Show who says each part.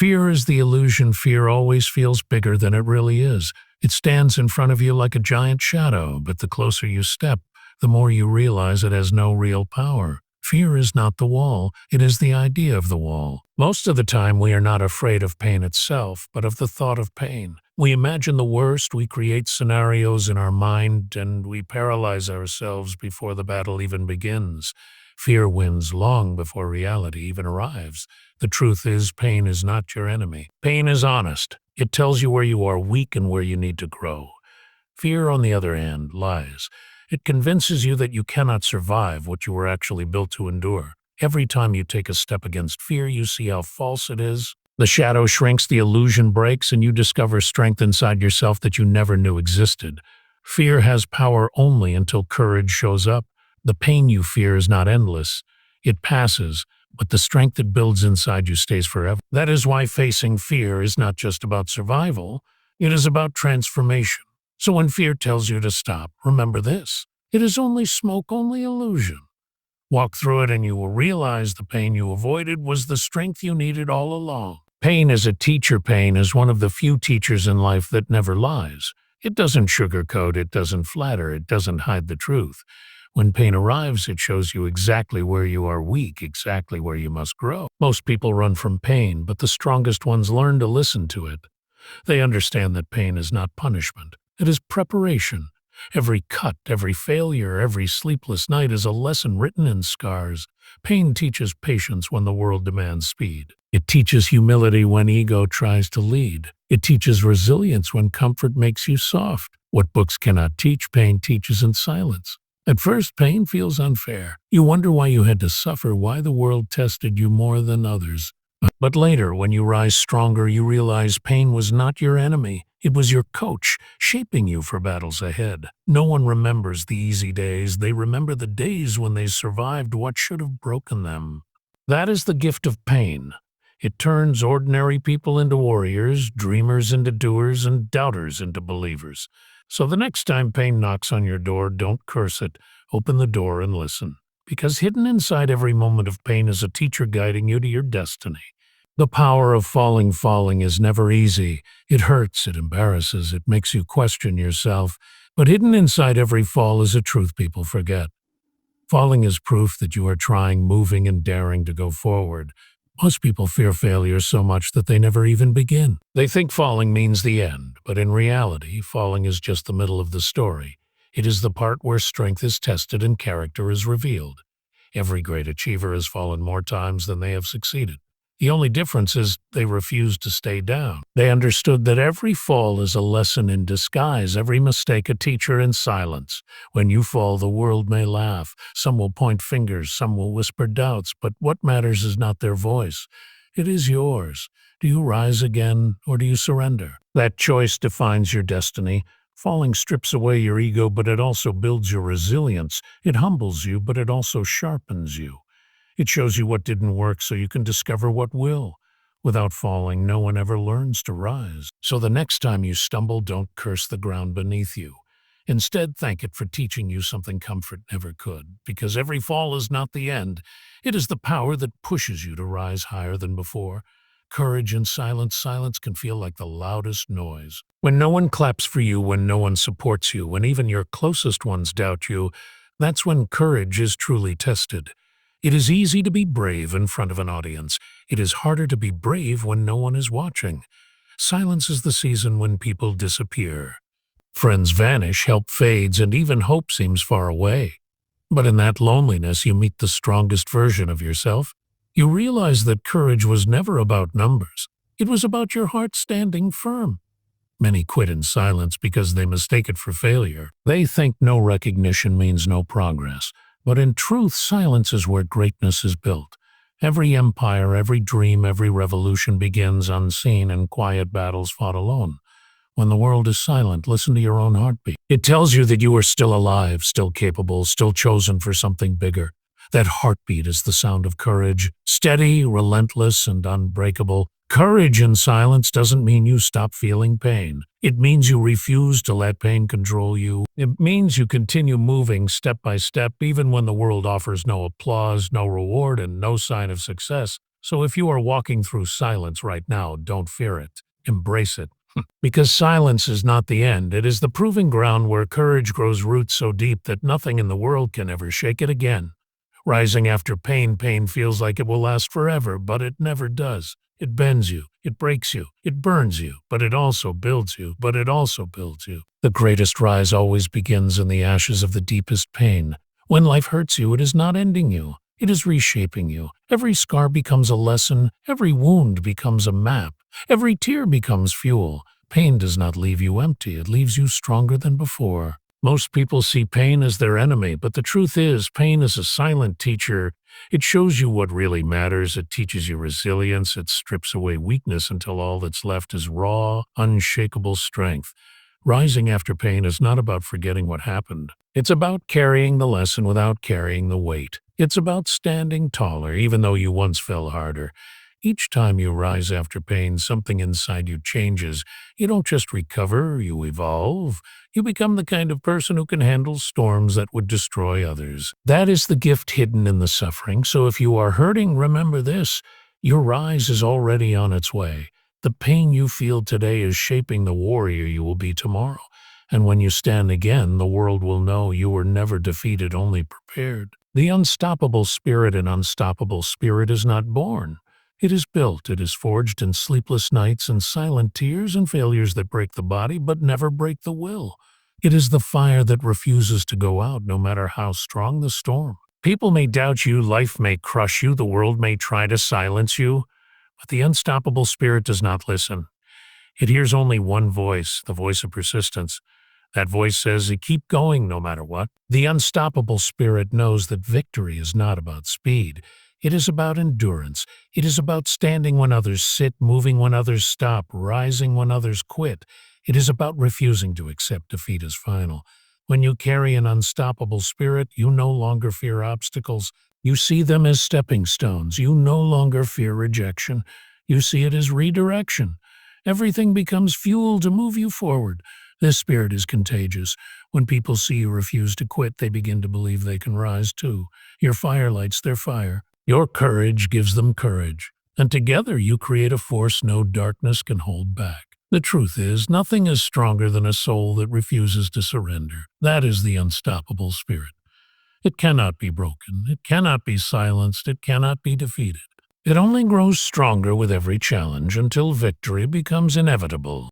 Speaker 1: Fear is the illusion. Fear always feels bigger than it really is. It stands in front of you like a giant shadow, but the closer you step, the more you realize it has no real power. Fear is not the wall, it is the idea of the wall. Most of the time we are not afraid of pain itself, but of the thought of pain. We imagine the worst, we create scenarios in our mind, and we paralyze ourselves before the battle even begins. Fear wins long before reality even arrives. The truth is, pain is not your enemy. Pain is honest. It tells you where you are weak and where you need to grow. Fear, on the other hand, lies. It convinces you that you cannot survive what you were actually built to endure. Every time you take a step against fear, you see how false it is. The shadow shrinks, the illusion breaks, and you discover strength inside yourself that you never knew existed. Fear has power only until courage shows up. The pain you fear is not endless. It passes, but the strength it builds inside you stays forever. That is why facing fear is not just about survival, it is about transformation. So when fear tells you to stop, remember this: it is only smoke, only illusion. Walk through it and you will realize the pain you avoided was the strength you needed all along. Pain is a teacher. Pain is one of the few teachers in life that never lies. It doesn't sugarcoat, it doesn't flatter, it doesn't hide the truth. When pain arrives, it shows you exactly where you are weak, exactly where you must grow. Most people run from pain, but the strongest ones learn to listen to it. They understand that pain is not punishment. It is preparation. Every cut, every failure, every sleepless night is a lesson written in scars. Pain teaches patience when the world demands speed. It teaches humility when ego tries to lead. It teaches resilience when comfort makes you soft. What books cannot teach, pain teaches in silence. At first, pain feels unfair. You wonder why you had to suffer, why the world tested you more than others. But later, when you rise stronger, you realize pain was not your enemy. It was your coach, shaping you for battles ahead. No one remembers the easy days. They remember the days when they survived what should have broken them. That is the gift of pain. It turns ordinary people into warriors, dreamers into doers, and doubters into believers. So the next time pain knocks on your door, don't curse it. Open the door and listen. Because hidden inside every moment of pain is a teacher guiding you to your destiny. The power of falling is never easy. It hurts, it embarrasses, it makes you question yourself. But hidden inside every fall is a truth people forget. Falling is proof that you are trying, moving, and daring to go forward. Most people fear failure so much that they never even begin. They think falling means the end, but in reality, falling is just the middle of the story. It is the part where strength is tested and character is revealed. Every great achiever has fallen more times than they have succeeded. The only difference is they refused to stay down. They understood that every fall is a lesson in disguise, every mistake a teacher in silence. When you fall, the world may laugh. Some will point fingers, some will whisper doubts, but what matters is not their voice. It is yours. Do you rise again, or do you surrender? That choice defines your destiny. Falling strips away your ego, but it also builds your resilience. It humbles you, but it also sharpens you. It shows you what didn't work so you can discover what will. Without falling, no one ever learns to rise. So the next time you stumble, don't curse the ground beneath you. Instead, thank it for teaching you something comfort never could, because every fall is not the end. It is the power that pushes you to rise higher than before. Courage in silence. Silence can feel like the loudest noise. When no one claps for you, when no one supports you, when even your closest ones doubt you, that's when courage is truly tested. It is easy to be brave in front of an audience. It is harder to be brave when no one is watching. Silence is the season when people disappear. Friends vanish, help fades, and even hope seems far away. But in that loneliness, you meet the strongest version of yourself. You realize that courage was never about numbers. It was about your heart standing firm. Many quit in silence because they mistake it for failure. They think no recognition means no progress. But in truth, silence is where greatness is built. Every empire, every dream, every revolution begins unseen in quiet battles fought alone. When the world is silent, listen to your own heartbeat. It tells you that you are still alive, still capable, still chosen for something bigger. That heartbeat is the sound of courage, steady, relentless, and unbreakable. Courage in silence doesn't mean you stop feeling pain. It means you refuse to let pain control you. It means you continue moving step by step, even when the world offers no applause, no reward, and no sign of success. So if you are walking through silence right now, don't fear it. Embrace it. Because silence is not the end, it is the proving ground where courage grows roots so deep that nothing in the world can ever shake it again. Rising after pain, pain feels like it will last forever, but it never does. It bends you, it breaks you, it burns you, but it also builds you, but it also builds you. The greatest rise always begins in the ashes of the deepest pain. When life hurts you, it is not ending you. It is reshaping you. Every scar becomes a lesson. Every wound becomes a map. Every tear becomes fuel. Pain does not leave you empty. It leaves you stronger than before. Most people see pain as their enemy, but the truth is, pain is a silent teacher. It shows you what really matters. It teaches you resilience. It strips away weakness until all that's left is raw, unshakable strength. Rising after pain is not about forgetting what happened. It's about carrying the lesson without carrying the weight. It's about standing taller, even though you once fell harder. Each time you rise after pain, something inside you changes. You don't just recover, you evolve. You become the kind of person who can handle storms that would destroy others. That is the gift hidden in the suffering. So if you are hurting, remember this: your rise is already on its way. The pain you feel today is shaping the warrior you will be tomorrow. And when you stand again, the world will know you were never defeated, only prepared. The unstoppable spirit is not born. It is built, it is forged in sleepless nights and silent tears and failures that break the body but never break the will. It is the fire that refuses to go out no matter how strong the storm. People may doubt you, life may crush you, the world may try to silence you, but the unstoppable spirit does not listen. It hears only one voice, the voice of persistence. That voice says, keep going no matter what. The unstoppable spirit knows that victory is not about speed. It is about endurance. It is about standing when others sit, moving when others stop, rising when others quit. It is about refusing to accept defeat as final. When you carry an unstoppable spirit, you no longer fear obstacles. You see them as stepping stones. You no longer fear rejection. You see it as redirection. Everything becomes fuel to move you forward. This spirit is contagious. When people see you refuse to quit, they begin to believe they can rise too. Your fire lights their fire. Your courage gives them courage. And together you create a force no darkness can hold back. The truth is, nothing is stronger than a soul that refuses to surrender. That is the unstoppable spirit. It cannot be broken. It cannot be silenced. It cannot be defeated. It only grows stronger with every challenge until victory becomes inevitable.